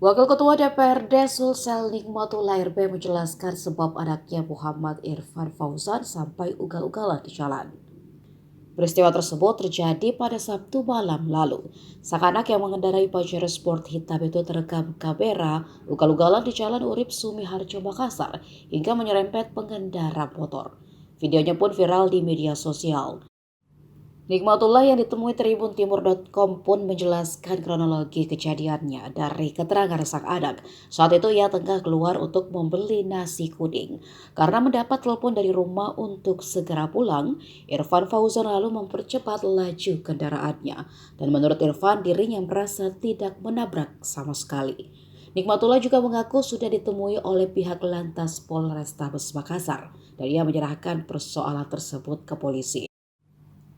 Wakil Ketua DPRD Sulsel Nikmatullah RB menjelaskan sebab anaknya Muhammad Irfan Fauzan sampai ugal-ugalan di jalan. Peristiwa tersebut terjadi pada Sabtu malam lalu. Sang anak yang mengendarai Pajero Sport hitam itu terekam kamera ugal-ugalan di Jalan Urip Sumiharjo Makassar hingga menyerempet pengendara motor. Videonya pun viral di media sosial. Nikmatullah yang ditemui tribuntimur.com pun menjelaskan kronologi kejadiannya dari keterangan sang anak. Saat itu ia tengah keluar untuk membeli nasi kuning. Karena mendapat telepon dari rumah untuk segera pulang, Irfan Fauzan lalu mempercepat laju kendaraannya. Dan menurut Irfan, dirinya merasa tidak menabrak sama sekali. Nikmatullah juga mengaku sudah ditemui oleh pihak Lantas Polrestabes Makassar dan ia menyerahkan persoalan tersebut ke polisi.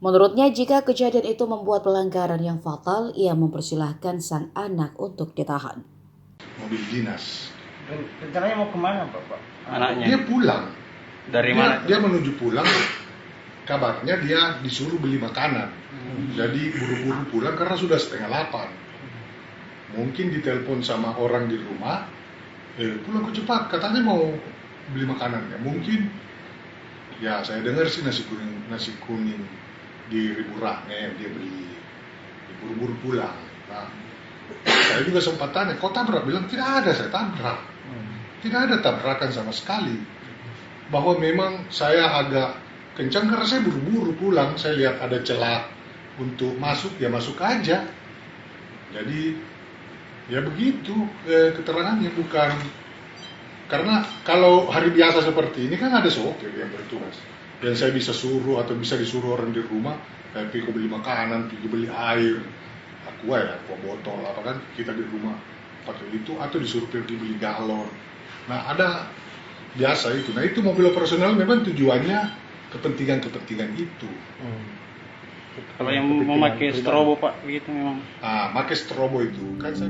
Menurutnya, jika kejadian itu membuat pelanggaran yang fatal, ia mempersilahkan sang anak untuk ditahan. Mobil dinas. Rencananya mau kemana Bapak? Anaknya? Dia pulang. Dari mana? Dia menuju pulang. Kabarnya dia disuruh beli makanan. Jadi buru-buru pulang karena sudah 7:30. Mungkin ditelepon sama orang di rumah. Pulang kok cepat, katanya mau beli makanan. Ya mungkin. Ya saya dengar sih nasi kuning di Riburah yang dia beli, buru-buru pulang. Nah, saya juga sempat tanya, kau tabrak? Bilang tidak ada, saya tabrak. Tidak ada tabrakan sama sekali. Bahwa memang saya agak kencang karena saya buru-buru pulang. Saya lihat ada celah untuk masuk, ya masuk aja. Jadi ya begitu keterangannya, bukan karena kalau hari biasa seperti ini kan ada sopir yang bertugas. Dan saya bisa suruh atau bisa disuruh orang di rumah, pergi beli makanan, pergi beli air, aqua botol, apa kan kita di rumah pakai itu, atau disuruh pergi beli galon. Nah ada biasa itu. Nah itu mobil operasional memang tujuannya kepentingan itu. Kalau yang memakai strobo Pak, begitu memang. Pakai strobo itu kan saya.